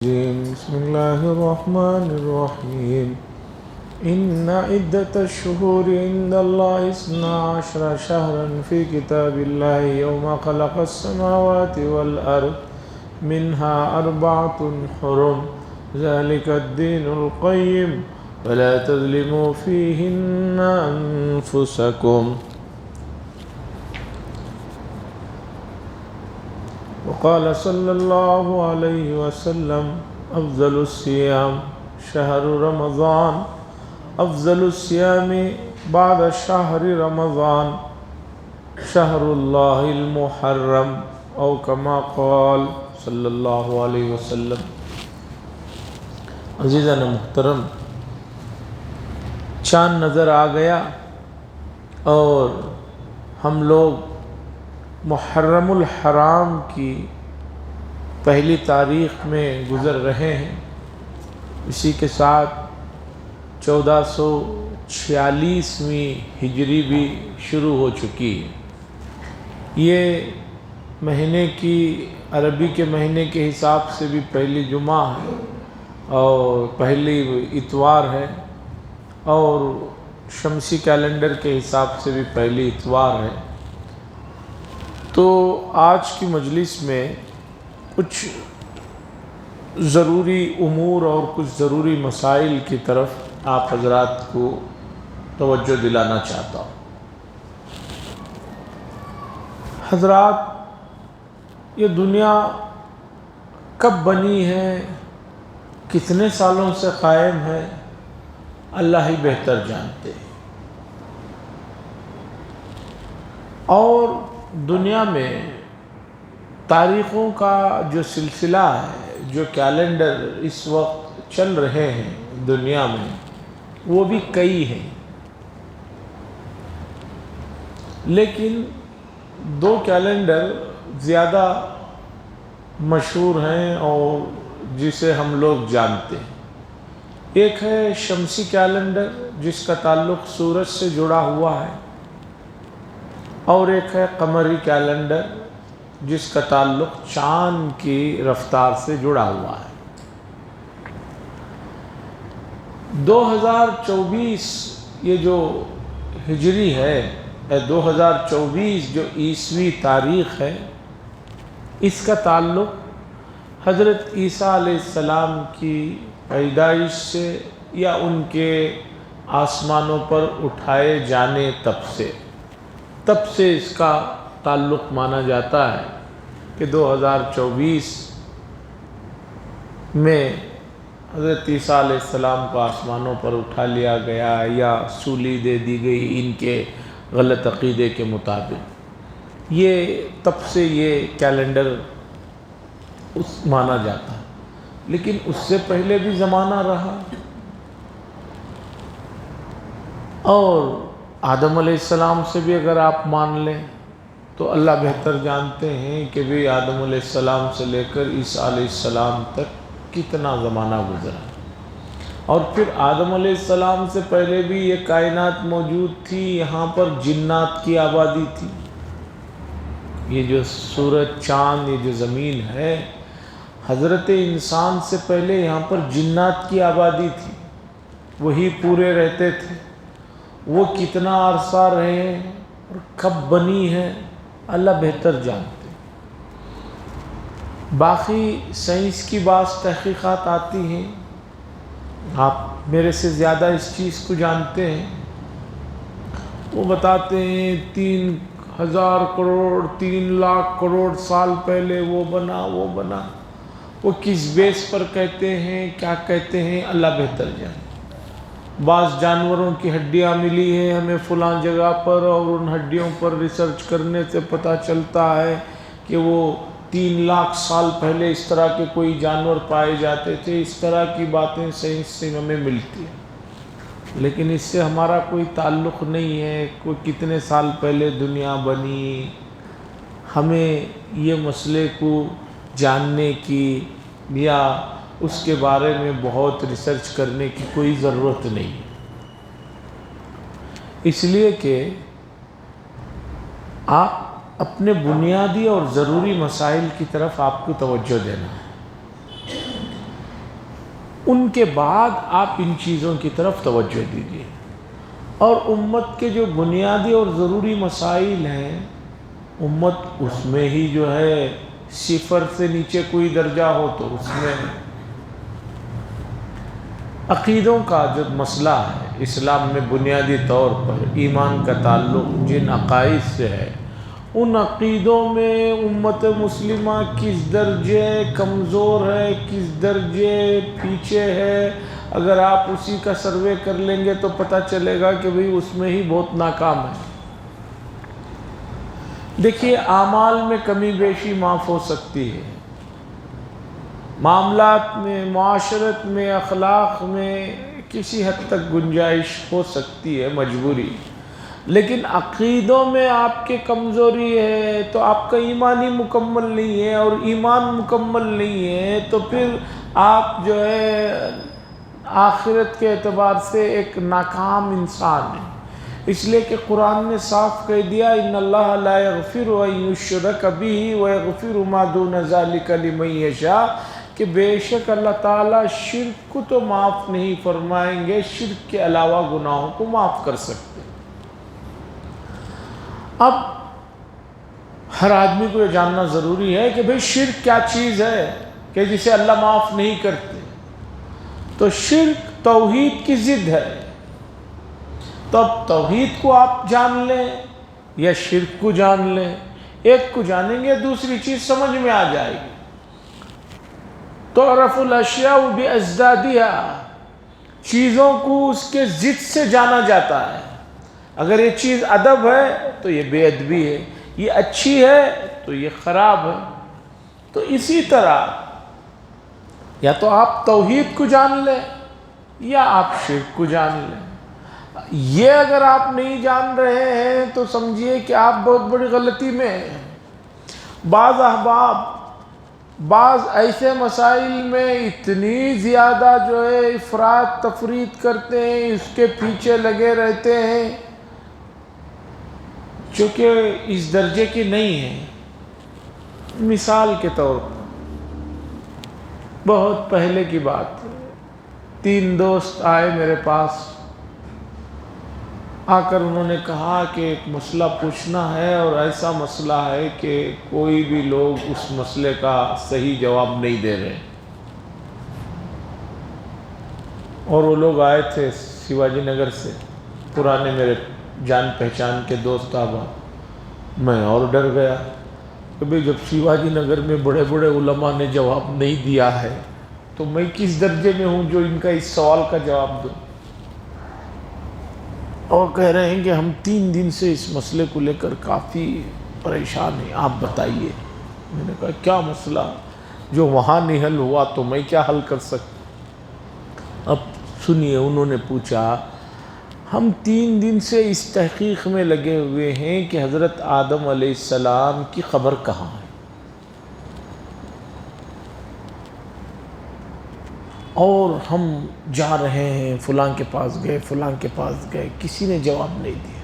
بسم الله الرحمن الرحيم إن عدة الشهور عند الله 12 شهرا في كتاب الله يوم خلق السماوات والأرض منها 4 حرم ذلك الدين القيم فلا تظلموا فيهن أنفسكم. وقال صلى الله عليه وسلم أفضل الصيام شهر رمضان أفضل الصيام بعد شهر رمضان شهر الله المحرم أو كما قال صلی اللہ علیہ وسلم. عزیزان محترم، چاند نظر آ گیا اور ہم لوگ محرم الحرام کی پہلی تاریخ میں گزر رہے ہیں. اسی کے ساتھ 1446ویں ہجری بھی شروع ہو چکی ہے. یہ مہینے کی عربی کے مہینے کے حساب سے بھی پہلی جمعہ ہے اور پہلی اتوار ہے، اور شمسی کیلنڈر کے حساب سے بھی پہلی اتوار ہے. تو آج کی مجلس میں کچھ ضروری امور اور کچھ ضروری مسائل کی طرف آپ حضرات کو توجہ دلانا چاہتا ہوں. حضرات، یہ دنیا کب بنی ہے، کتنے سالوں سے قائم ہے، اللہ ہی بہتر جانتے ہیں. اور دنیا میں تاریخوں کا جو سلسلہ ہے، جو کیلنڈر اس وقت چل رہے ہیں دنیا میں، وہ بھی کئی ہیں. لیکن 2 کیلنڈر زیادہ مشہور ہیں اور جسے ہم لوگ جانتے ہیں. ایک ہے شمسی کیلنڈر جس کا تعلق سورج سے جڑا ہوا ہے، اور ایک ہے قمری کیلنڈر جس کا تعلق چاند کی رفتار سے جڑا ہوا ہے. 2024 یہ جو ہجری ہے، 2024 جو عیسوی تاریخ ہے، اس کا تعلق حضرت عیسیٰ علیہ السلام کی پیدائش سے یا ان کے آسمانوں پر اٹھائے جانے تب سے اس کا تعلق مانا جاتا ہے کہ 2024 میں حضرت عیسیٰ علیہ السلام کو آسمانوں پر اٹھا لیا گیا یا سولی دے دی گئی ان کے غلط عقیدے کے مطابق. یہ تب سے یہ کیلنڈر مانا جاتا ہے. لیکن اس سے پہلے بھی زمانہ رہا، اور آدم علیہ السلام سے بھی اگر آپ مان لیں تو اللہ بہتر جانتے ہیں کہ بھی آدم علیہ السلام سے لے کر عیسیٰ علیہ السلام تک کتنا زمانہ گزرا. اور پھر آدم علیہ السلام سے پہلے بھی یہ کائنات موجود تھی، یہاں پر جنات کی آبادی تھی. یہ جو سورج، چاند، یہ جو زمین ہے، حضرت انسان سے پہلے یہاں پر جنات کی آبادی تھی. وہی پورے رہتے تھے. وہ کتنا عرصہ رہے اور کب بنی ہے، اللہ بہتر جانتے. باقی سائنس کی بعض تحقیقات آتی ہیں، آپ میرے سے زیادہ اس چیز کو جانتے ہیں. وہ بتاتے ہیں 3,000 کروڑ 3 لاکھ کروڑ سال پہلے وہ بنا. وہ کس بیس پر کہتے ہیں، کیا کہتے ہیں، اللہ بہتر جانتے. بعض جانوروں کی ہڈیاں ملی ہیں ہمیں فلاں جگہ پر، اور ان ہڈیوں پر ریسرچ کرنے سے پتہ چلتا ہے کہ وہ 3 لاکھ سال پہلے اس طرح کے کوئی جانور پائے جاتے تھے. اس طرح کی باتیں سائنس سے ہمیں ملتی ہیں، لیکن اس سے ہمارا کوئی تعلق نہیں ہے. کوئی کتنے سال پہلے دنیا بنی، ہمیں یہ مسئلے کو جاننے کی یا اس کے بارے میں بہت ریسرچ کرنے کی کوئی ضرورت نہیں. اس لیے کہ آپ اپنے بنیادی اور ضروری مسائل کی طرف آپ کو توجہ دینا ہے. ان کے بعد آپ ان چیزوں کی طرف توجہ دیجیے، اور امت کے جو بنیادی اور ضروری مسائل ہیں، امت اس میں ہی جو ہے صفر سے نیچے کوئی درجہ ہو تو اس میں عقیدوں کا جو مسئلہ ہے اسلام میں بنیادی طور پر ایمان کا تعلق جن عقائد سے ہے، ان عقیدوں میں امت مسلمہ کس درجے کمزور ہے، کس درجے پیچھے ہے، اگر آپ اسی کا سروے کر لیں گے تو پتہ چلے گا کہ بھئی اس میں ہی بہت ناکام ہے۔ دیکھیے اعمال میں کمی بیشی معاف ہو سکتی ہے، معاملات میں، معاشرت میں، اخلاق میں کسی حد تک گنجائش ہو سکتی ہے، مجبوری، لیکن عقیدوں میں آپ کے کمزوری ہے تو آپ کا ایمان ہی مکمل نہیں ہے، اور ایمان مکمل نہیں ہے تو پھر آپ جو ہے آخرت کے اعتبار سے ایک ناکام انسان ہے۔ اس لیے کہ قرآن نے صاف کہہ دیا ان اللہ لا یغفر ان یشرک بہ ویغفر ما دون ذلک لمن یشاء، کہ بے شک اللہ تعالیٰ شرک کو تو معاف نہیں فرمائیں گے، شرک کے علاوہ گناہوں کو معاف کر سکتے ہیں۔ اب ہر آدمی کو یہ جاننا ضروری ہے کہ بھئی شرک کیا چیز ہے کہ جسے اللہ معاف نہیں کرتے۔ تو شرک توحید کی ضد ہے، تو اب توحید کو آپ جان لیں یا شرک کو جان لیں، ایک کو جانیں گے دوسری چیز سمجھ میں آ جائے گی۔ تعرف الاشیاء بازدادها، چیزوں کو اس کے ضد سے جانا جاتا ہے۔ اگر یہ چیز ادب ہے تو یہ بے ادبی ہے، یہ اچھی ہے تو یہ خراب ہے۔ تو اسی طرح یا تو آپ توحید کو جان لیں یا آپ شرک کو جان لیں۔ یہ اگر آپ نہیں جان رہے ہیں تو سمجھیے کہ آپ بہت بڑی غلطی میں ہیں۔ بعض احباب بعض ایسے مسائل میں اتنی زیادہ جو ہے افراط تفریط کرتے ہیں، اس کے پیچھے لگے رہتے ہیں جو کہ اس درجے کی نہیں ہے۔ مثال کے طور پر بہت پہلے کی بات ہے، 3 دوست آئے میرے پاس، آ کر انہوں نے کہا کہ ایک مسئلہ پوچھنا ہے، اور ایسا مسئلہ ہے کہ کوئی بھی لوگ اس مسئلے کا صحیح جواب نہیں دے رہے۔ اور وہ لوگ آئے تھے شیواجی نگر سے، پرانے میرے جان پہچان کے دوست احباب۔ میں اور ڈر گیا کہ بھئی جب شیواجی نگر میں بڑے بڑے علماء نے جواب نہیں دیا ہے تو میں کس درجے میں ہوں جو ان کا اس سوال کا جواب دوں۔ اور کہہ رہے ہیں کہ ہم 3 دن سے اس مسئلے کو لے کر کافی پریشان ہیں، آپ بتائیے۔ میں نے کہا کیا مسئلہ؟ جو وہاں نہیں حل ہوا تو میں کیا حل کر سکتا؟ اب سنیے، انہوں نے پوچھا ہم 3 دن سے اس تحقیق میں لگے ہوئے ہیں کہ حضرت آدم علیہ السلام کی قبر کہاں ہے، اور ہم جا رہے ہیں فلاں کے پاس گئے، فلاں کے پاس گئے، کسی نے جواب نہیں دیا۔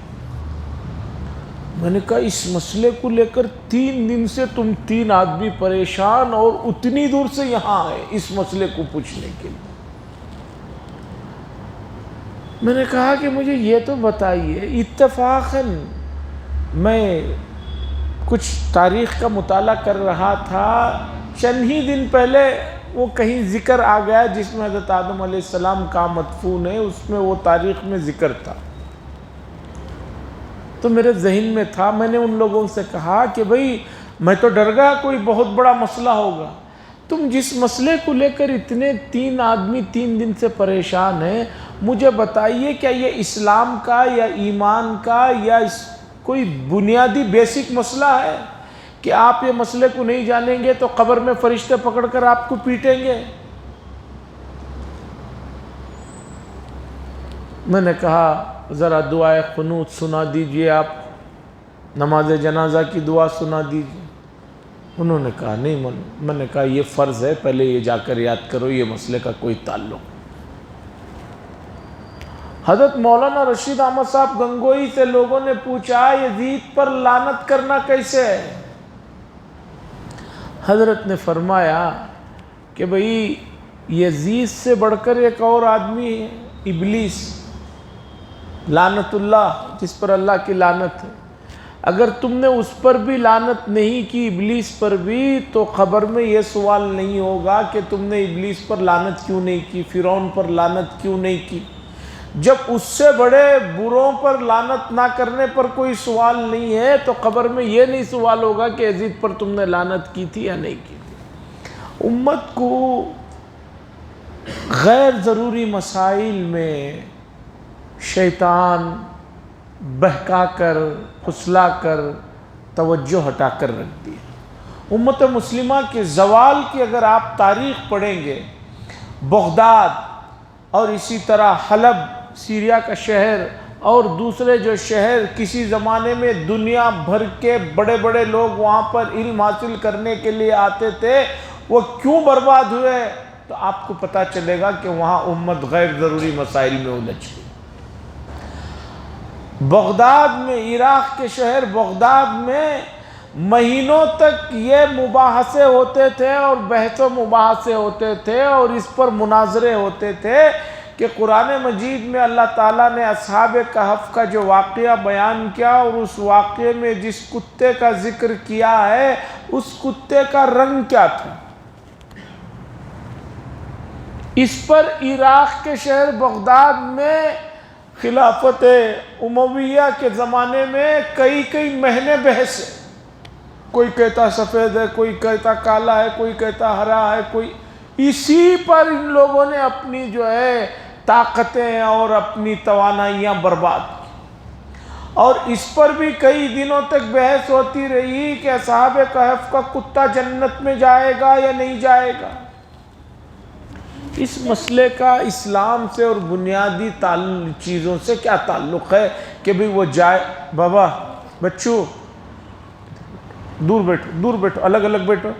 میں نے کہا اس مسئلے کو لے کر 3 دن سے تم 3 آدمی پریشان اور اتنی دور سے یہاں آئے اس مسئلے کو پوچھنے کے لیے۔ میں نے کہا کہ مجھے یہ تو بتائیے، اتفاقاً میں کچھ تاریخ کا مطالعہ کر رہا تھا، چند ہی دن پہلے وہ کہیں ذکر آ گیا جس میں حضرت آدم علیہ السلام کا مدفون ہے، اس میں وہ تاریخ میں ذکر تھا۔ تو میرے ذہن میں تھا، میں نے ان لوگوں سے کہا کہ بھئی میں تو ڈر گیا کوئی بہت بڑا مسئلہ ہوگا، تم جس مسئلے کو لے کر اتنے 3 آدمی 3 دن سے پریشان ہیں، مجھے بتائیے کیا یہ اسلام کا یا ایمان کا یا کوئی بنیادی بیسک مسئلہ ہے کہ آپ یہ مسئلے کو نہیں جانیں گے تو قبر میں فرشتے پکڑ کر آپ کو پیٹیں گے؟ میں نے کہا ذرا دعائے قنوت سنا دیجئے، آپ نماز جنازہ کی دعا سنا دیجئے۔ انہوں نے کہا نہیں، میں نے کہا یہ فرض ہے، پہلے یہ جا کر یاد کرو، یہ مسئلے کا کوئی تعلق۔ حضرت مولانا رشید احمد صاحب گنگوئی سے لوگوں نے پوچھا یزید پر لعنت کرنا کیسے ہے؟ حضرت نے فرمایا کہ بھئی یزید سے بڑھ کر ایک اور آدمی ہے، ابلیس لعنت اللہ، جس پر اللہ کی لعنت ہے۔ اگر تم نے اس پر بھی لعنت نہیں کی، ابلیس پر بھی، تو قبر میں یہ سوال نہیں ہوگا کہ تم نے ابلیس پر لعنت کیوں نہیں کی، فرعون پر لعنت کیوں نہیں کی۔ جب اس سے بڑے بروں پر لعنت نہ کرنے پر کوئی سوال نہیں ہے، تو قبر میں یہ نہیں سوال ہوگا کہ یزید پر تم نے لعنت کی تھی یا نہیں کی تھی۔ امت کو غیر ضروری مسائل میں شیطان بہکا کر، پھسلا کر، توجہ ہٹا کر رکھ دیا۔ امت مسلمہ کے زوال کی اگر آپ تاریخ پڑھیں گے، بغداد اور اسی طرح حلب سیریا کا شہر اور دوسرے جو شہر کسی زمانے میں دنیا بھر کے بڑے بڑے لوگ وہاں پر علم حاصل کرنے کے لیے آتے تھے، وہ کیوں برباد ہوئے، تو آپ کو پتہ چلے گا کہ وہاں امت غیر ضروری مسائل میں الجھ گئی۔ بغداد میں، عراق کے شہر بغداد میں مہینوں تک یہ مباحثے ہوتے تھے اور بحث و مباحثے ہوتے تھے اور اس پر مناظرے ہوتے تھے کہ قرآن مجید میں اللہ تعالیٰ نے اصحاب کہف کا جو واقعہ بیان کیا اور اس واقعے میں جس کتے کا ذکر کیا ہے، اس کتے کا رنگ کیا تھا۔ اس پر عراق کے شہر بغداد میں خلافت امویہ کے زمانے میں کئی مہینے بحث ہے۔ کوئی کہتا سفید ہے، کوئی کہتا کالا ہے، کوئی کہتا ہرا ہے، کوئی اسی پر ان لوگوں نے اپنی جو ہے طاقتیں اور اپنی توانائیاں برباد کی، اور اس پر بھی کئی دنوں تک بحث ہوتی رہی کہ اصحاب کہف کا کتا جنت میں جائے گا یا نہیں جائے گا۔ اس مسئلے کا اسلام سے اور بنیادی چیزوں سے کیا تعلق ہے کہ بھی وہ جائے؟ بابا بچوں دور بیٹھو، الگ الگ بیٹھو۔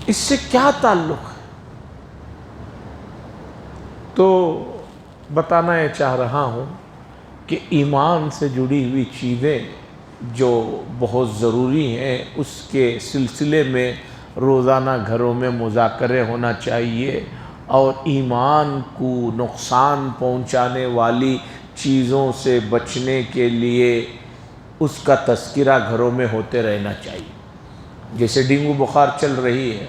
اس سے کیا تعلق ہے؟ تو بتانا یہ چاہ رہا ہوں کہ ایمان سے جڑی ہوئی چیزیں جو بہت ضروری ہیں، اس کے سلسلے میں روزانہ گھروں میں مذاکرے ہونا چاہیے، اور ایمان کو نقصان پہنچانے والی چیزوں سے بچنے کے لیے اس کا تذکرہ گھروں میں ہوتے رہنا چاہیے۔ جیسے ڈینگو بخار چل رہی ہے،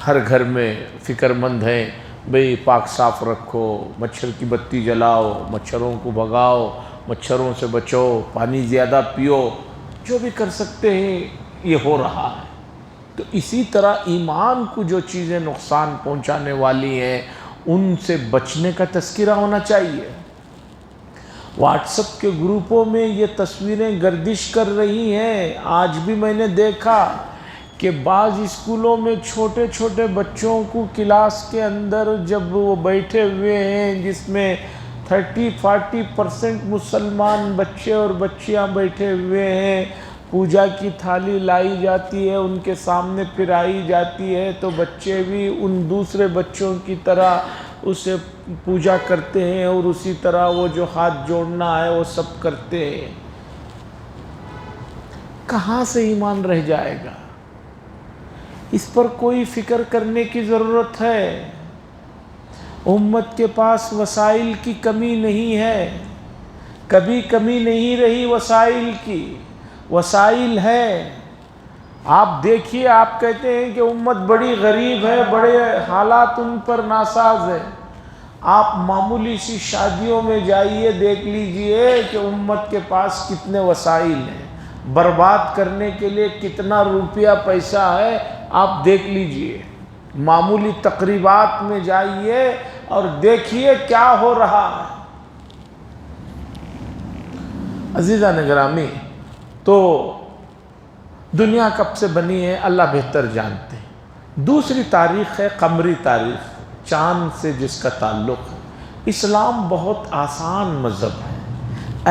ہر گھر میں فکر مند ہیں، بھئی پاک صاف رکھو، مچھر کی بتی جلاؤ، مچھروں کو بھگاؤ، مچھروں سے بچو، پانی زیادہ پیو، جو بھی کر سکتے ہیں یہ ہو رہا ہے۔ تو اسی طرح ایمان کو جو چیزیں نقصان پہنچانے والی ہیں ان سے بچنے کا تذکرہ ہونا چاہیے۔ واٹس ایپ کے گروپوں میں یہ تصویریں گردش کر رہی ہیں۔ آج بھی میں نے دیکھا کہ بعض اسکولوں میں چھوٹے چھوٹے بچوں کو کلاس کے اندر جب وہ بیٹھے ہوئے ہیں، جس میں 30-40% مسلمان بچے اور بچیاں بیٹھے ہوئے ہیں، پوجا کی تھالی لائی جاتی ہے، ان کے سامنے پھرائی جاتی ہے، تو بچے بھی ان دوسرے بچوں کی طرح اسے پوجا کرتے ہیں اور اسی طرح وہ جو ہاتھ جوڑنا ہے وہ سب کرتے ہیں۔ کہاں سے ایمان رہ جائے گا؟ اس پر کوئی فکر کرنے کی ضرورت ہے۔ امت کے پاس وسائل کی کمی نہیں ہے، کبھی کمی نہیں رہی وسائل کی، وسائل ہے۔ آپ دیکھیے، آپ کہتے ہیں کہ امت بڑی غریب ہے، بڑے حالات ان پر ناساز ہے۔ آپ معمولی سی شادیوں میں جائیے، دیکھ لیجئے کہ امت کے پاس کتنے وسائل ہیں، برباد کرنے کے لیے کتنا روپیہ پیسہ ہے، آپ دیکھ لیجئے۔ معمولی تقریبات میں جائیے اور دیکھیے کیا ہو رہا ہے۔ عزیزان گرامی، تو دنیا کب سے بنی ہے اللہ بہتر جانتے ہیں۔ دوسری تاریخ ہے قمری تاریخ، چاند سے جس کا تعلق ہے۔ اسلام بہت آسان مذہب ہے،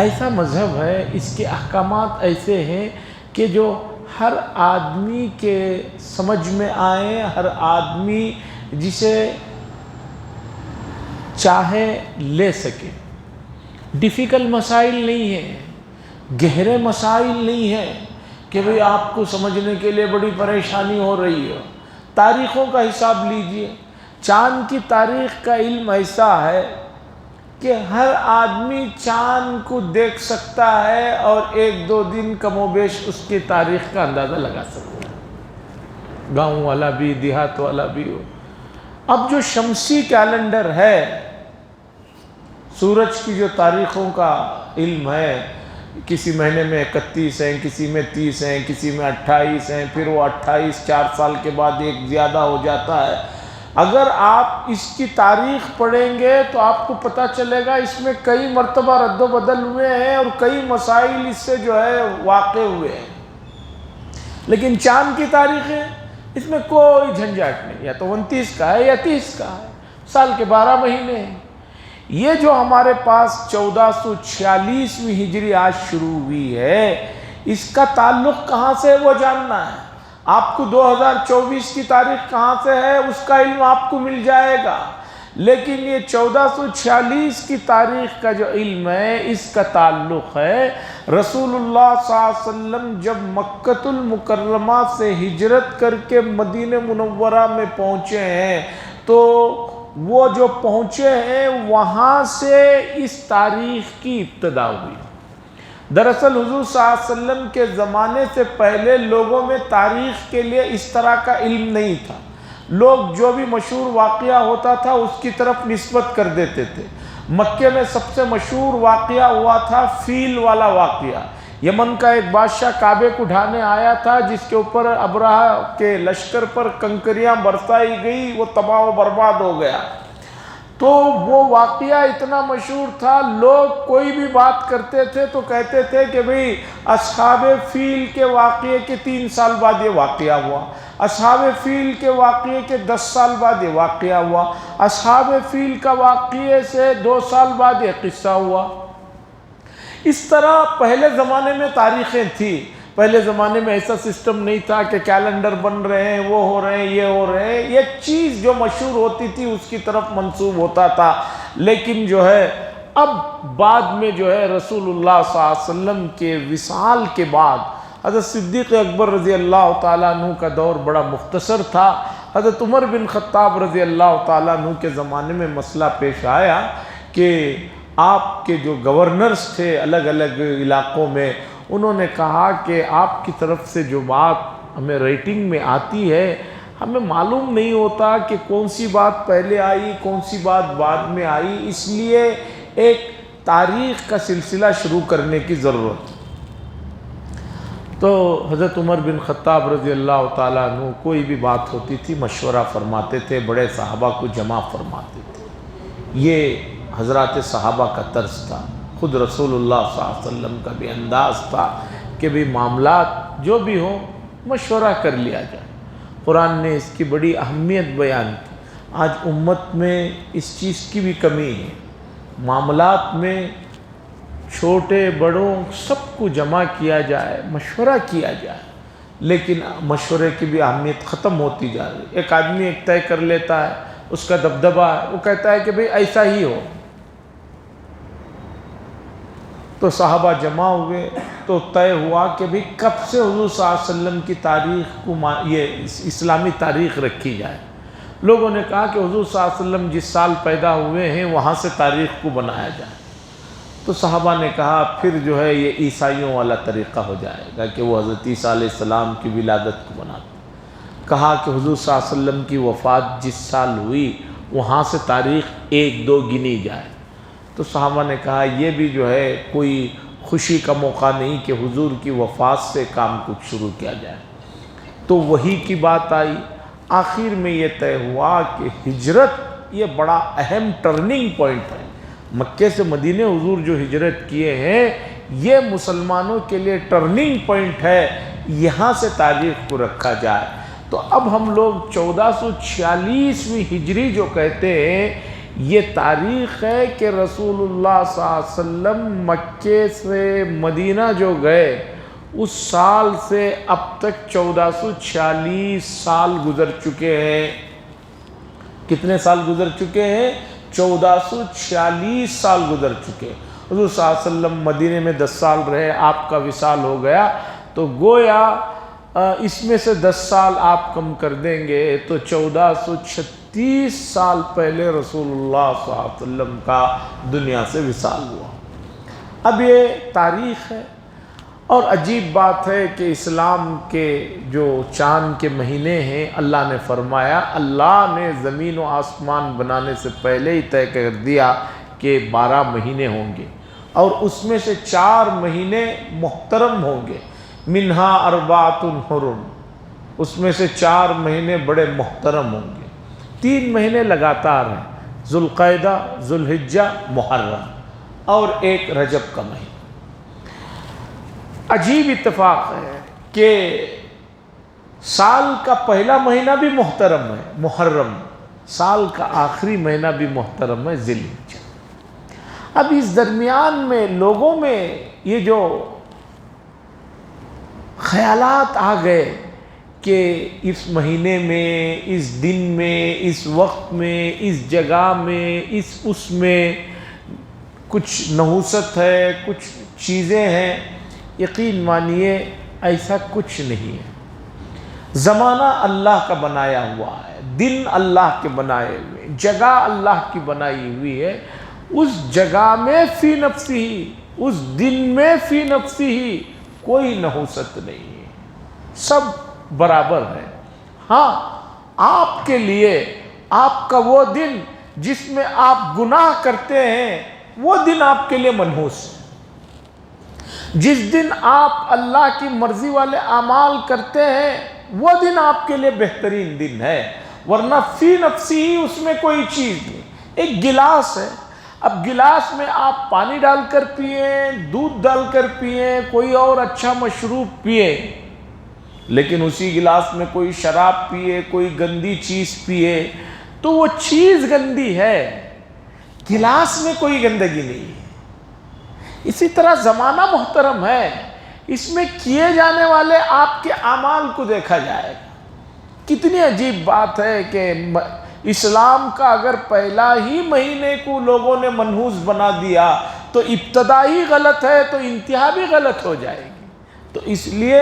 ایسا مذہب ہے، اس کے احکامات ایسے ہیں کہ جو ہر آدمی کے سمجھ میں آئیں، ہر آدمی جسے چاہے لے سکے۔ ڈیفیکلٹ مسائل نہیں ہیں، گہرے مسائل نہیں ہیں کہ بھئی آپ کو سمجھنے کے لیے بڑی پریشانی ہو رہی ہے۔ تاریخوں کا حساب لیجئے، چاند کی تاریخ کا علم ایسا ہے کہ ہر آدمی چاند کو دیکھ سکتا ہے اور 1-2 دن کم و بیش اس کی تاریخ کا اندازہ لگا سکتا ہے، گاؤں والا بھی دیہات والا بھی ہو۔ اب جو شمسی کیلنڈر ہے، سورج کی جو تاریخوں کا علم ہے، کسی مہینے میں 31 ہیں، کسی میں 30 ہیں، کسی میں 28 ہیں، پھر وہ 28 4 سال کے بعد ایک زیادہ ہو جاتا ہے۔ اگر آپ اس کی تاریخ پڑھیں گے تو آپ کو پتہ چلے گا اس میں کئی مرتبہ رد و بدل ہوئے ہیں اور کئی مسائل اس سے جو ہے واقع ہوئے ہیں۔ لیکن چاند کی تاریخ ہے، اس میں کوئی جھنجھٹ نہیں، یا تو 29 کا ہے یا 30 کا ہے، سال کے 12 مہینے ہیں۔ یہ جو ہمارے پاس 1446ویں ہجری آج شروع ہوئی ہے، اس کا تعلق کہاں سے ہے وہ جاننا ہے۔ آپ کو 2024 کی تاریخ کہاں سے ہے اس کا علم آپ کو مل جائے گا، لیکن یہ 1446 کی تاریخ کا جو علم ہے اس کا تعلق ہے رسول اللہ صلی اللہ علیہ وسلم جب مکہ المکرمہ سے ہجرت کر کے مدینہ منورہ میں پہنچے ہیں، تو وہ جو پہنچے ہیں وہاں سے اس تاریخ کی ابتدا ہوئی۔ دراصل حضور صلی اللہ علیہ وسلم کے زمانے سے پہلے لوگوں میں تاریخ کے لیے اس طرح کا علم نہیں تھا۔ لوگ جو بھی مشہور واقعہ ہوتا تھا اس کی طرف نسبت کر دیتے تھے۔ مکے میں سب سے مشہور واقعہ ہوا تھا فیل والا واقعہ۔ یمن کا ایک بادشاہ کعبے کو ڈھانے آیا تھا، جس کے اوپر ابرہہ کے لشکر پر کنکریاں برسائی گئی، وہ تباہ و برباد ہو گیا۔ تو وہ واقعہ اتنا مشہور تھا، لوگ کوئی بھی بات کرتے تھے تو کہتے تھے کہ بھئی اصحاب فیل کے واقعے کے 3 سال بعد یہ واقعہ ہوا، اصحاب فیل کے واقعے کے 10 سال بعد یہ واقعہ ہوا، اصحاب فیل کا واقعے سے 2 سال بعد یہ قصہ ہوا۔ اس طرح پہلے زمانے میں تاریخیں تھیں۔ پہلے زمانے میں ایسا سسٹم نہیں تھا کہ کیلنڈر بن رہے ہیں، وہ ہو رہے ہیں، یہ ہو رہے ہیں۔ یہ چیز جو مشہور ہوتی تھی اس کی طرف منسوب ہوتا تھا۔ لیکن جو ہے اب بعد میں جو ہے رسول اللہ صلی اللہ علیہ وسلم کے وصال کے بعد حضرت صدیق اکبر رضی اللہ تعالیٰ عنہ کا دور بڑا مختصر تھا۔ حضرت عمر بن خطاب رضی اللہ تعالیٰ عنہ کے زمانے میں مسئلہ پیش آیا کہ آپ کے جو گورنرز تھے الگ الگ علاقوں میں، انہوں نے کہا کہ آپ کی طرف سے جو بات ہمیں ریٹنگ میں آتی ہے، ہمیں معلوم نہیں ہوتا کہ کون سی بات پہلے آئی کون سی بات بعد میں آئی، اس لیے ایک تاریخ کا سلسلہ شروع کرنے کی ضرورت۔ تو حضرت عمر بن خطاب رضی اللہ تعالیٰ عنہ کوئی بھی بات ہوتی تھی مشورہ فرماتے تھے، بڑے صحابہ کو جمع فرماتے تھے۔ یہ حضرات صحابہ کا طرز تھا، خود رسول اللہ صلی اللہ علیہ وسلم کا بھی انداز تھا کہ بھی معاملات جو بھی ہوں مشورہ کر لیا جائے۔ قرآن نے اس کی بڑی اہمیت بیان کی۔ آج امت میں اس چیز کی بھی کمی ہے، معاملات میں چھوٹے بڑوں سب کو جمع کیا جائے، مشورہ کیا جائے، لیکن مشورے کی بھی اہمیت ختم ہوتی جا رہی ہے۔ ایک آدمی ایک طے کر لیتا ہے، اس کا دبدبہ ہے، وہ کہتا ہے کہ بھئی ایسا ہی ہو۔ تو صحابہ جمع ہوئے تو طے ہوا کہ بھئی کب سے حضور صلی اللہ علیہ وسلم کی تاریخ کو یہ اسلامی تاریخ رکھی جائے۔ لوگوں نے کہا کہ حضور صلی اللہ علیہ وسلم جس سال پیدا ہوئے ہیں وہاں سے تاریخ کو بنایا جائے۔ تو صحابہ نے کہا پھر جو ہے یہ عیسائیوں والا طریقہ ہو جائے گا کہ وہ حضرت عیسیٰ علیہ السلام کی ولادت کو بناتے۔ کہا کہ حضور صلی اللہ علیہ وسلم کی وفات جس سال ہوئی وہاں سے تاریخ 1-2 گنی جائے۔ تو صحابہ نے کہا یہ بھی جو ہے کوئی خوشی کا موقع نہیں کہ حضور کی وفات سے کام کچھ شروع کیا جائے۔ تو وہی کی بات آئی، آخر میں یہ طے ہوا کہ ہجرت یہ بڑا اہم ٹرننگ پوائنٹ ہے۔ مکے سے مدینے حضور جو ہجرت کیے ہیں یہ مسلمانوں کے لیے ٹرننگ پوائنٹ ہے، یہاں سے تاریخ کو رکھا جائے۔ تو اب ہم لوگ 1446ویں ہجری جو کہتے ہیں یہ تاریخ ہے کہ رسول اللہ صلی اللہ علیہ وسلم مکے سے مدینہ جو گئے اس سال سے اب تک 1446 سال گزر چکے ہیں۔ کتنے سال گزر چکے ہیں؟ 1446 سال گزر چکے۔ حضور صلی اللہ علیہ وسلم مدینے میں 10 سال رہے، آپ کا وصال ہو گیا۔ تو گویا اس میں سے 10 سال آپ کم کر دیں گے تو 1436 سال پہلے رسول اللہ صلی اللہ علیہ وسلم کا دنیا سے وصال ہوا۔ اب یہ تاریخ ہے، اور عجیب بات ہے کہ اسلام کے جو چاند کے مہینے ہیں، اللہ نے فرمایا، اللہ نے زمین و آسمان بنانے سے پہلے ہی طے کر دیا کہ 12 مہینے ہوں گے، اور اس میں سے 4 مہینے محترم ہوں گے، منہا اربعۃ حرم، اس میں سے 4 مہینے بڑے محترم ہوں گے، 3 مہینے لگاتار ہیں، ذوالقعدہ، ذوالحجہ، محرم، اور ایک رجب کا مہینہ۔ عجیب اتفاق ہے کہ سال کا پہلا مہینہ بھی محترم ہے، محرم، سال کا آخری مہینہ بھی محترم ہے، ذی الحجہ۔ اب اس درمیان میں لوگوں میں یہ جو خیالات آ گئے کہ اس مہینے میں، اس دن میں، اس وقت میں، اس جگہ میں، اس میں کچھ نحوست ہے، کچھ چیزیں ہیں، یقین مانیے ایسا کچھ نہیں ہے۔ زمانہ اللہ کا بنایا ہوا ہے، دن اللہ کے بنائے ہوئے، جگہ اللہ کی بنائی ہوئی ہے، اس جگہ میں فی نفسی ہی، اس دن میں فی نفسی ہی کوئی نحوست نہیں ہے، سب برابر ہے۔ ہاں، آپ کے لیے آپ کا وہ دن جس میں آپ گناہ کرتے ہیں، وہ دن آپ کے لیے منحوس ہے۔ جس دن آپ اللہ کی مرضی والے اعمال کرتے ہیں، وہ دن آپ کے لیے بہترین دن ہے، ورنہ فی نفسی ہی اس میں کوئی چیز نہیں۔ ایک گلاس ہے، اب گلاس میں آپ پانی ڈال کر پئیں، دودھ ڈال کر پئیں، کوئی اور اچھا مشروب پئیں، لیکن اسی گلاس میں کوئی شراب پیے، کوئی گندی چیز پیے تو وہ چیز گندی ہے، گلاس میں کوئی گندگی نہیں ہے۔ اسی طرح زمانہ محترم ہے، اس میں کیے جانے والے آپ کے اعمال کو دیکھا جائے گا۔ کتنی عجیب بات ہے کہ اسلام کا اگر پہلا ہی مہینے کو لوگوں نے منحوس بنا دیا تو ابتدا ہی غلط ہے تو انتہا بھی غلط ہو جائے گی۔ تو اس لیے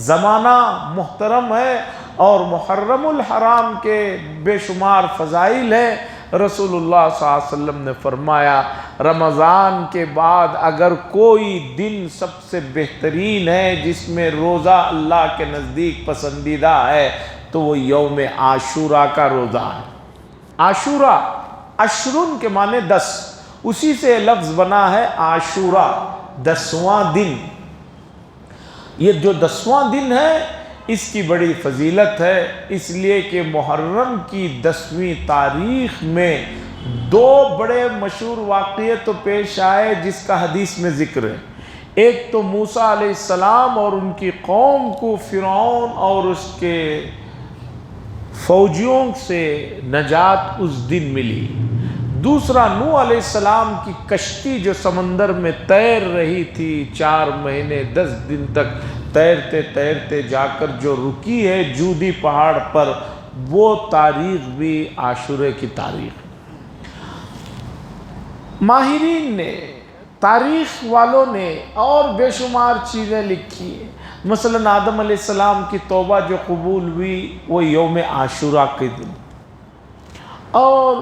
زمانہ محترم ہے، اور محرم الحرام کے بے شمار فضائل ہیں۔ رسول اللہ صلی اللہ علیہ وسلم نے فرمایا، رمضان کے بعد اگر کوئی دن سب سے بہترین ہے جس میں روزہ اللہ کے نزدیک پسندیدہ ہے تو وہ یوم عاشورہ کا روزہ ہے۔ عاشورہ، عشرن کے معنی 10، اسی سے لفظ بنا ہے عاشورہ، 10واں دن۔ یہ جو 10واں دن ہے اس کی بڑی فضیلت ہے، اس لیے کہ محرم کی 10ویں تاریخ میں 2 بڑے مشہور واقعے تو پیش آئے جس کا حدیث میں ذکر ہے۔ ایک تو موسیٰ علیہ السلام اور ان کی قوم کو فرعون اور اس کے فوجیوں سے نجات اس دن ملی۔ دوسرا نوح علیہ السلام کی کشتی جو سمندر میں تیر رہی تھی 4 مہینے 10 دن تک تیرتے تیرتے جا کر جو رکی ہے جودی پہاڑ پر، وہ تاریخ بھی عاشورے کی تاریخ۔ ماہرین نے، تاریخ والوں نے اور بے شمار چیزیں لکھی ہیں، مثلا آدم علیہ السلام کی توبہ جو قبول ہوئی وہ یوم عاشورہ کے دن، اور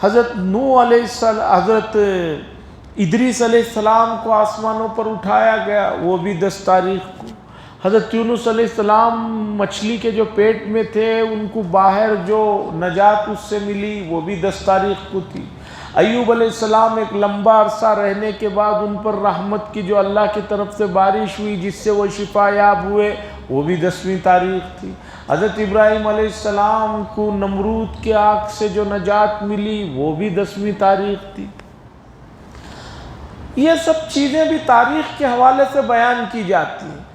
حضرت نوح علیہ السلام، حضرت ادریس علیہ السلام کو آسمانوں پر اٹھایا گیا وہ بھی 10 تاریخ کو، حضرت یونس علیہ السلام مچھلی کے جو پیٹ میں تھے ان کو باہر جو نجات اس سے ملی وہ بھی 10 تاریخ کو تھی، ایوب علیہ السلام ایک لمبا عرصہ رہنے کے بعد ان پر رحمت کی جو اللہ کی طرف سے بارش ہوئی جس سے وہ شفا یاب ہوئے وہ بھی 10ویں تاریخ تھی، حضرت ابراہیم علیہ السلام کو نمرود کے آگ سے جو نجات ملی وہ بھی 10ویں تاریخ تھی۔ یہ سب چیزیں بھی تاریخ کے حوالے سے بیان کی جاتی ہیں،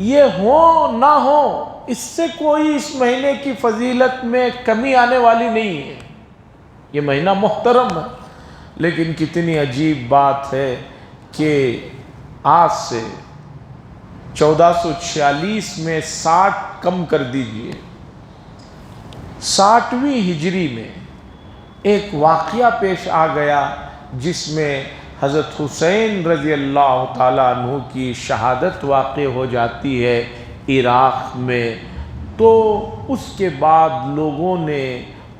یہ ہو نہ ہو اس سے کوئی اس مہینے کی فضیلت میں کمی آنے والی نہیں ہے، یہ مہینہ محترم ہے۔ لیکن کتنی عجیب بات ہے کہ آج سے 1446 میں 60 کم کر دیجئے، 60ویں ہجری میں ایک واقعہ پیش آ گیا جس میں حضرت حسین رضی اللہ تعالیٰ عنہ کی شہادت واقع ہو جاتی ہے عراق میں، تو اس کے بعد لوگوں نے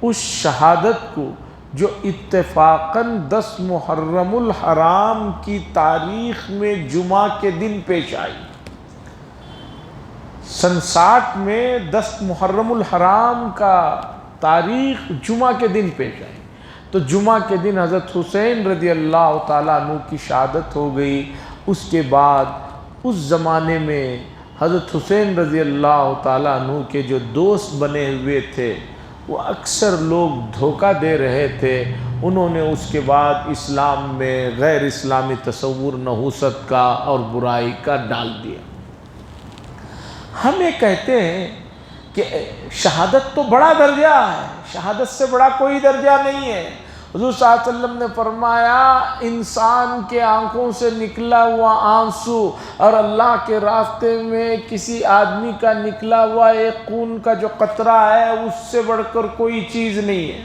اس شہادت کو جو اتفاقاً 10 محرم الحرام کی تاریخ میں جمعہ کے دن پیش آئی، سن 60 میں 10 محرم الحرام کا تاریخ جمعہ کے دن پیش آئی، تو جمعہ کے دن حضرت حسین رضی اللہ تعالیٰ عنہ کی شہادت ہو گئی۔ اس کے بعد اس زمانے میں حضرت حسین رضی اللہ تعالیٰ عنہ کے جو دوست بنے ہوئے تھے وہ اکثر لوگ دھوکہ دے رہے تھے، انہوں نے اس کے بعد اسلام میں غیر اسلامی تصور نحوست کا اور برائی کا ڈال دیا۔ ہم یہ کہتے ہیں کہ شہادت تو بڑا درجہ ہے، شہادت سے بڑا کوئی درجہ نہیں ہے۔ حضور صلی اللہ علیہ وسلم نے فرمایا انسان کے آنکھوں سے نکلا ہوا آنسو اور اللہ کے راستے میں کسی آدمی کا نکلا ہوا ایک خون کا جو قطرہ ہے اس سے بڑھ کر کوئی چیز نہیں ہے۔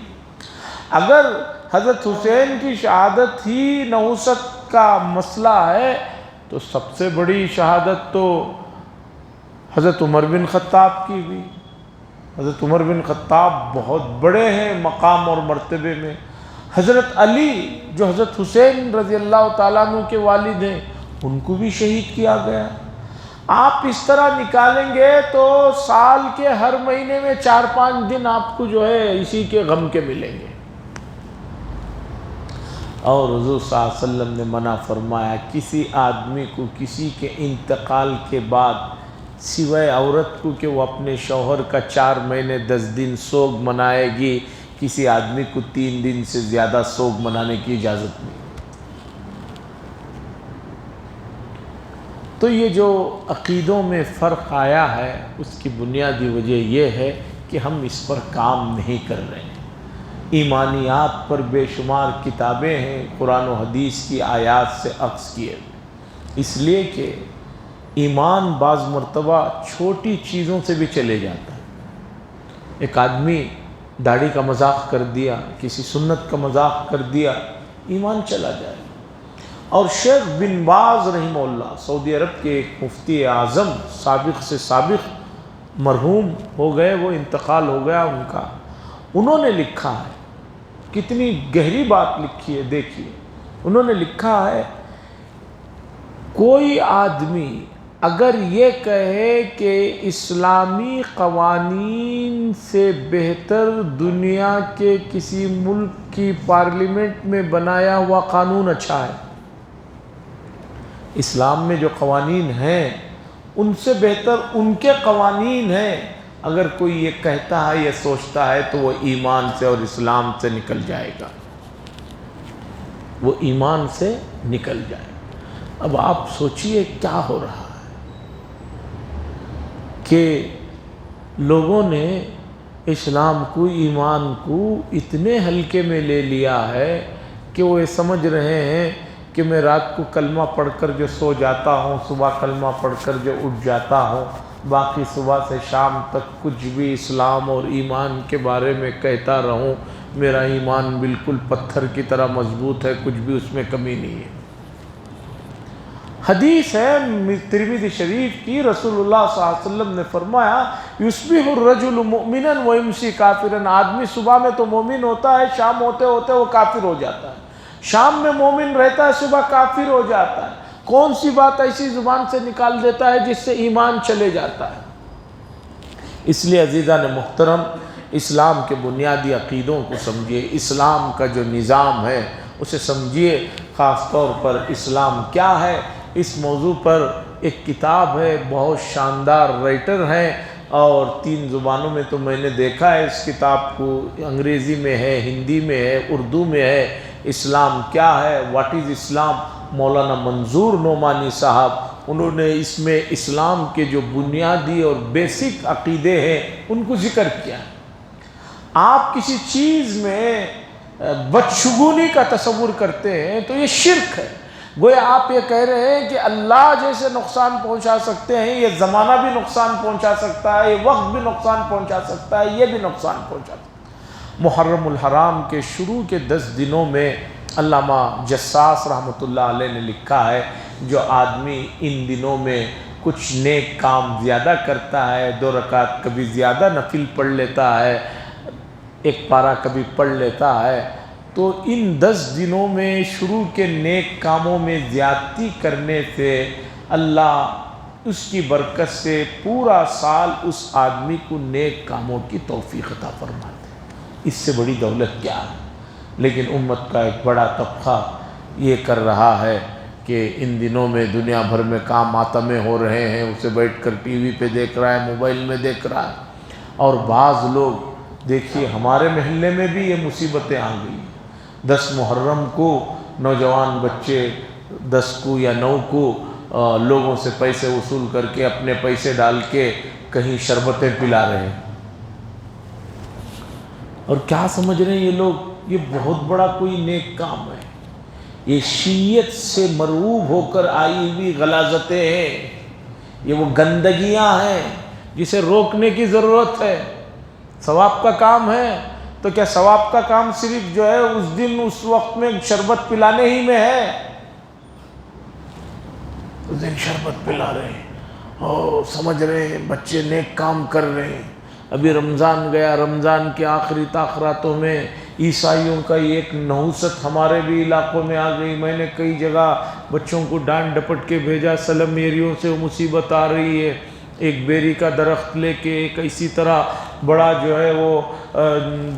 اگر حضرت حسین کی شہادت ہی نحوست کا مسئلہ ہے تو سب سے بڑی شہادت تو حضرت عمر بن خطاب کی بھی۔ حضرت عمر بن خطاب بہت بڑے ہیں مقام اور مرتبے میں۔ حضرت علی جو حضرت حسین رضی اللہ تعالیٰ عنہ کے والد ہیں ان کو بھی شہید کیا گیا۔ آپ اس طرح نکالیں گے تو سال کے ہر مہینے میں 4-5 دن آپ کو جو ہے اسی کے غم کے ملیں گے۔ اور حضور صلی اللہ علیہ وسلم نے منع فرمایا کسی آدمی کو کسی کے انتقال کے بعد سوائے عورت کو کہ وہ اپنے شوہر کا 4 مہینے 10 دن سوگ منائے گی، کسی آدمی کو 3 دن سے زیادہ سوگ منانے کی اجازت نہیں۔ تو یہ جو عقیدوں میں فرق آیا ہے اس کی بنیادی وجہ یہ ہے کہ ہم اس پر کام نہیں کر رہے ہیں۔ ایمانیات پر بے شمار کتابیں ہیں قرآن و حدیث کی آیات سے اخذ کیے، اس لیے کہ ایمان بعض مرتبہ چھوٹی چیزوں سے بھی چلے جاتا ہے۔ ایک آدمی داڑھی کا مذاق کر دیا، کسی سنت کا مذاق کر دیا، ایمان چلا جائے۔ اور شیخ بن باز رحمہ اللہ سعودی عرب کے ایک مفتی اعظم سابق سے سابق مرحوم ہو گئے، وہ انتقال ہو گیا ان کا، انہوں نے لکھا ہے، کتنی گہری بات لکھی ہے دیکھیے، انہوں نے لکھا ہے کوئی آدمی اگر یہ کہے کہ اسلامی قوانین سے بہتر دنیا کے کسی ملک کی پارلیمنٹ میں بنایا ہوا قانون اچھا ہے، اسلام میں جو قوانین ہیں ان سے بہتر ان کے قوانین ہیں، اگر کوئی یہ کہتا ہے، یہ سوچتا ہے تو وہ ایمان سے اور اسلام سے نکل جائے گا، وہ ایمان سے نکل جائے گا۔ اب آپ سوچئے کیا ہو رہا ہے کہ لوگوں نے اسلام کو، ایمان کو اتنے ہلکے میں لے لیا ہے کہ وہ یہ سمجھ رہے ہیں کہ میں رات کو کلمہ پڑھ کر جو سو جاتا ہوں، صبح کلمہ پڑھ کر جو اٹھ جاتا ہوں، باقی صبح سے شام تک کچھ بھی اسلام اور ایمان کے بارے میں کہتا رہوں، میرا ایمان بالکل پتھر کی طرح مضبوط ہے، کچھ بھی اس میں کمی نہیں ہے۔ حدیث ہے ترمذی شریف کی، رسول اللہ صلی اللہ علیہ وسلم نے فرمایا یصبح الرجل مؤمنا ویمسی کافرا، آدمی صبح میں تو مومن ہوتا ہے، شام ہوتے ہوتے وہ کافر ہو جاتا ہے، شام میں مومن رہتا ہے، صبح کافر ہو جاتا ہے۔ کون سی بات ایسی زبان سے نکال دیتا ہے جس سے ایمان چلے جاتا ہے؟ اس لیے عزیزان محترم، اسلام کے بنیادی عقیدوں کو سمجھیے، اسلام کا جو نظام ہے اسے سمجھیے، خاص طور پر اسلام کیا ہے۔ اس موضوع پر ایک کتاب ہے، بہت شاندار رائٹر ہیں، اور 3 زبانوں میں تو میں نے دیکھا ہے اس کتاب کو، انگریزی میں ہے، ہندی میں ہے، اردو میں ہے۔ اسلام کیا ہے، واٹ از اسلام، مولانا منظور نعمانی صاحب، انہوں نے اس میں اسلام کے جو بنیادی اور بیسک عقیدے ہیں ان کو ذکر کیا ہے۔ آپ کسی چیز میں بدشگونی کا تصور کرتے ہیں تو یہ شرک ہے، گویا آپ یہ کہہ رہے ہیں کہ اللہ جیسے نقصان پہنچا سکتے ہیں، یہ زمانہ بھی نقصان پہنچا سکتا ہے، یہ وقت بھی نقصان پہنچا سکتا ہے، یہ بھی نقصان پہنچا سکتا ہے۔ محرم الحرام کے شروع کے 10 دنوں میں علامہ جساس رحمۃ اللہ علیہ نے لکھا ہے جو آدمی ان دنوں میں کچھ نیک کام زیادہ کرتا ہے، 2 رکعت کبھی زیادہ نفل پڑھ لیتا ہے، 1 پارہ کبھی پڑھ لیتا ہے، تو ان 10 دنوں میں شروع کے نیک کاموں میں زیادتی کرنے سے اللہ اس کی برکت سے پورا سال اس آدمی کو نیک کاموں کی توفیق عطا فرماتے ہیں۔ اس سے بڑی دولت کیا ہے؟ لیکن امت کا ایک بڑا طبقہ یہ کر رہا ہے کہ ان دنوں میں دنیا بھر میں کام ماتمے ہو رہے ہیں، اسے بیٹھ کر ٹی وی پہ دیکھ رہا ہے، موبائل میں دیکھ رہا ہے، اور بعض لوگ دیکھیے ہمارے محلے میں بھی یہ مصیبتیں آ گئی۔ 10 محرم کو نوجوان بچے 10 کو یا 9 کو لوگوں سے پیسے وصول کر کے اپنے پیسے ڈال کے کہیں شربتیں پلا رہے ہیں، اور کیا سمجھ رہے ہیں یہ لوگ یہ بہت بڑا کوئی نیک کام ہے۔ یہ شیعت سے مرعوب ہو کر آئی ہوئی غلاظتیں ہیں، یہ وہ گندگیاں ہیں جسے روکنے کی ضرورت ہے۔ ثواب کا کام ہے تو کیا ثواب کا کام صرف جو ہے اس دن اس وقت میں شربت پلانے ہی میں ہے؟ اس دن شربت پلا رہے ہیں اور سمجھ رہے ہیں بچے نیک کام کر رہے ہیں۔ ابھی رمضان گیا، رمضان کے آخری تاخراتوں میں عیسائیوں کا ایک نحوست ہمارے بھی علاقوں میں آ گئی۔ میں نے کئی جگہ بچوں کو ڈانٹ ڈپٹ کے بھیجا، سلم میریوں سے مصیبت آ رہی ہے، ایک بیری کا درخت لے کے ایک اسی طرح بڑا جو ہے وہ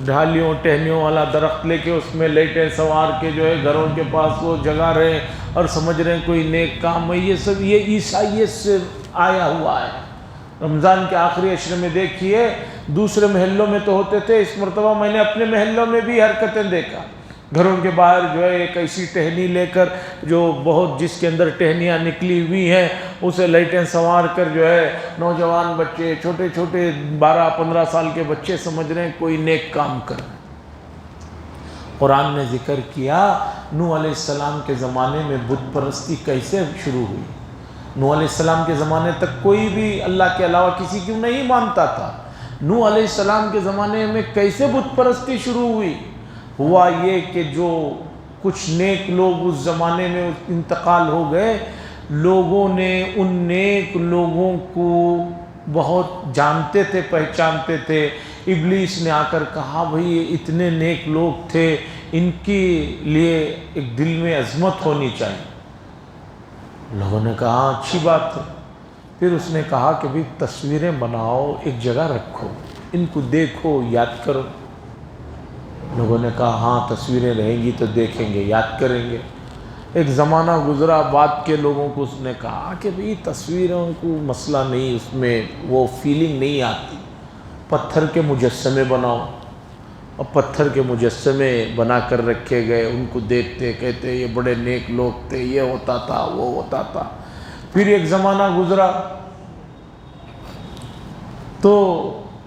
ڈھالیوں ٹہنیوں والا درخت لے کے اس میں لائٹیں سوار کے جو ہے گھروں کے پاس وہ جگا رہے ہیں اور سمجھ رہے ہیں کوئی نیک کام ہے۔ یہ سب یہ عیسائیت سے آیا ہوا ہے۔ رمضان کے آخری عشرے میں دیکھیے، دوسرے محلوں میں تو ہوتے تھے، اس مرتبہ میں نے اپنے محلوں میں بھی حرکتیں دیکھا۔ گھروں کے باہر جو ہے ایک ایسی ٹہنی لے کر جو بہت جس کے اندر ٹہنیاں نکلی ہوئی ہیں اسے لائٹیں سنوار کر جو ہے نوجوان بچے چھوٹے چھوٹے 12-15 سال کے بچے سمجھ رہے ہیں کوئی نیک کام کر رہے ہیں۔ قرآن نے ذکر کیا نوح علیہ السلام کے زمانے میں بت پرستی کیسے شروع ہوئی۔ نوح علیہ السلام کے زمانے تک کوئی بھی اللہ کے علاوہ کسی کو نہیں مانتا تھا۔ نوح علیہ السلام کے زمانے میں کیسے بت پرستی شروع ہوئی؟ ہوا یہ کہ جو کچھ نیک لوگ اس زمانے میں انتقال ہو گئے، لوگوں نے ان نیک لوگوں کو بہت جانتے تھے، پہچانتے تھے۔ ابلیس نے آ کر کہا بھئی یہ اتنے نیک لوگ تھے، ان کے لیے ایک دل میں عظمت ہونی چاہیے۔ لوگوں نے کہا اچھی بات ہے۔ پھر اس نے کہا کہ بھی تصویریں بناؤ، ایک جگہ رکھو، ان کو دیکھو، یاد کرو۔ لوگوں نے کہا ہاں تصویریں رہیں گی تو دیکھیں گے، یاد کریں گے۔ ایک زمانہ گزرا، بعد کے لوگوں کو اس نے کہا کہ بھئی تصویروں کو مسئلہ نہیں، اس میں وہ فیلنگ نہیں آتی، پتھر کے مجسمے بناؤ۔ اور پتھر کے مجسمے بنا کر رکھے گئے، ان کو دیکھتے کہتے یہ بڑے نیک لوگ تھے، یہ ہوتا تھا وہ ہوتا تھا۔ پھر ایک زمانہ گزرا تو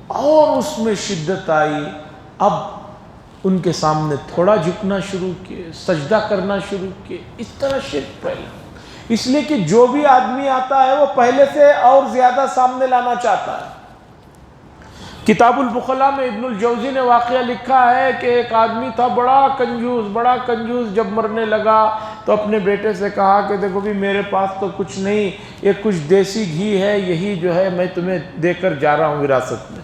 اور اس میں شدت آئی، اب ان کے سامنے تھوڑا جھکنا شروع کیے، سجدہ کرنا شروع کیے، اس طرح شرک پھیلا۔ اس لیے کہ جو بھی آدمی آتا ہے وہ پہلے سے اور زیادہ سامنے لانا چاہتا ہے۔ کتاب البخلاء میں ابن الجوزی نے واقعہ لکھا ہے کہ ایک آدمی تھا بڑا کنجوس، جب مرنے لگا تو اپنے بیٹے سے کہا کہ دیکھو بھی میرے پاس تو کچھ نہیں، یہ کچھ دیسی گھی ہے، یہی جو ہے میں تمہیں دے کر جا رہا ہوں وراثت میں۔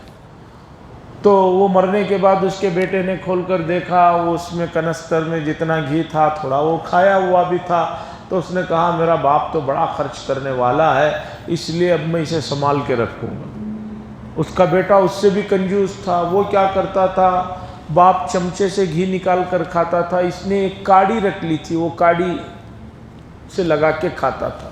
تو وہ مرنے کے بعد اس کے بیٹے نے کھول کر دیکھا، وہ اس میں کنستر میں جتنا گھی تھا تھوڑا وہ کھایا ہوا بھی تھا۔ تو اس نے کہا میرا باپ تو بڑا خرچ کرنے والا ہے، اس لیے اب میں اسے سنبھال کے رکھوں گا۔ اس کا بیٹا اس سے بھی کنجوس تھا، وہ کیا کرتا تھا، باپ چمچے سے گھی نکال کر کھاتا تھا، اس نے ایک کاڑی رکھ لی تھی، وہ کاڑی سے لگا کے کھاتا تھا۔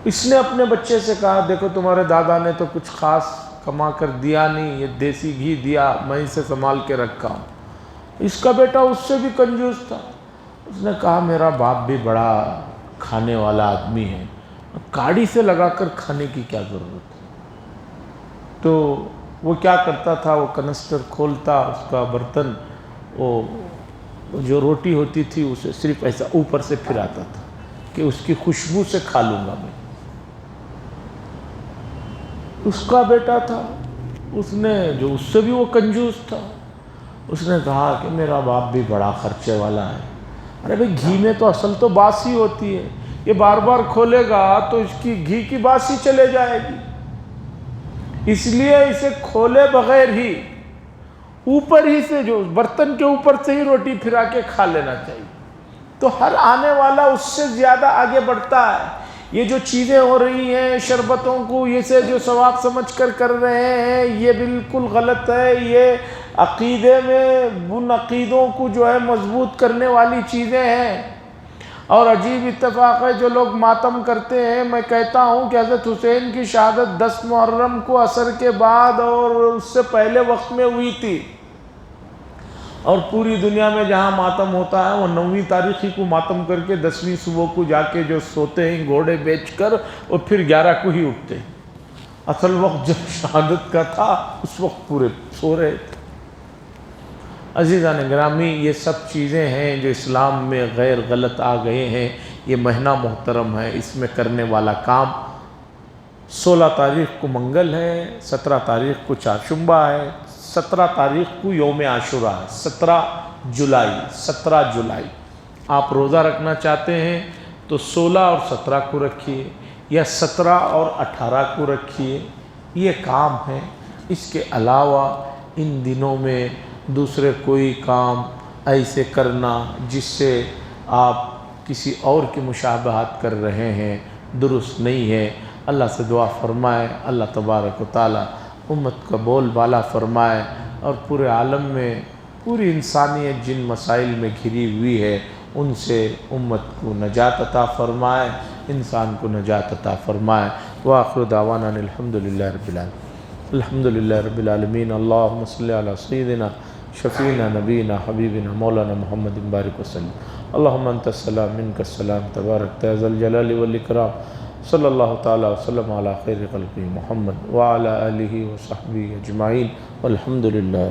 اس نے اپنے بچے سے کہا دیکھو تمہارے دادا نے تو کچھ خاص کما کر دیا نہیں، یہ دیسی گھی دیا، میں اسے سنبھال کے رکھا ہوں۔ اس کا بیٹا اس سے بھی کنجوس تھا، اس نے کہا میرا باپ بھی بڑا کھانے والا آدمی ہے، کاڑی سے لگا کر کھانے کی کیا ضرورت ہے۔ تو وہ کیا کرتا تھا، وہ کنستر کھولتا، اس کا برتن، وہ جو روٹی ہوتی تھی اسے صرف ایسا اوپر سے پھراتا تھا کہ اس کی خوشبو سے کھا لوں گا میں۔ اس کا بیٹا تھا، اس نے جو اس سے بھی وہ کنجوس تھا، اس نے کہا کہ میرا باپ بھی بڑا خرچے والا ہے۔ ارے بھئی گھی میں تو اصل تو باسی ہوتی ہے، یہ بار بار کھولے گا تو اس کی گھی کی باسی چلے جائے گی، اس لیے اسے کھولے بغیر ہی اوپر ہی سے، جو برتن کے اوپر سے ہی روٹی پھرا کے کھا لینا چاہیے۔ تو ہر آنے والا اس سے زیادہ آگے بڑھتا ہے۔ یہ جو چیزیں ہو رہی ہیں شربتوں کو یہ سے جو ثواب سمجھ کر رہے ہیں، یہ بالکل غلط ہے۔ یہ عقیدے میں ان عقیدوں کو جو ہے مضبوط کرنے والی چیزیں ہیں۔ اور عجیب اتفاق ہے جو لوگ ماتم کرتے ہیں، میں کہتا ہوں کہ حضرت حسین کی شہادت 10 محرم کو عصر کے بعد اور اس سے پہلے وقت میں ہوئی تھی، اور پوری دنیا میں جہاں ماتم ہوتا ہے وہ 9ویں تاریخ کو ماتم کر کے 10ویں صبح کو جا کے جو سوتے ہیں گھوڑے بیچ کر، اور پھر 11 کو ہی اٹھتے ہیں۔ اصل وقت جب شہادت کا تھا اس وقت پورے سو رہے تھے۔ عزیزان گرامی، یہ سب چیزیں ہیں جو اسلام میں غیر غلط آ گئے ہیں۔ یہ مہینہ محترم ہے، اس میں کرنے والا کام 16 تاریخ کو منگل ہے، 17 تاریخ کو چارشنبہ ہے، 17 تاریخ کو یوم عاشوراء ہے، 17 جولائی آپ روزہ رکھنا چاہتے ہیں تو 16 اور 17 کو رکھیے، یا 17 اور 18 کو رکھیے۔ یہ کام ہے۔ اس کے علاوہ ان دنوں میں دوسرے کوئی کام ایسے کرنا جس سے آپ کسی اور کی مشابہت کر رہے ہیں درست نہیں ہے۔ اللہ سے دعا فرمائے اللہ تبارک و تعالی امت کا بول بالا فرمائے، اور پورے عالم میں پوری انسانیت جن مسائل میں گھری ہوئی ہے ان سے امت کو نجات عطا فرمائے، انسان کو نجات عطا فرمائے۔ وآخر دعوانا الحمدللہ رب العالمین، الحمدللہ رب العالمین۔ اللہم صلی علی سیدنا شفینا نبینا حبیبنا مولانا محمد بارک وسلم۔ اللہم انت السلام منک السلام تبارک یا ذا الجلال والاکرام۔ صلی اللہ تعالی وسلم علی خیر خلقہ محمد وعلی آلہ وصحبہ اجمعین والحمدللہ۔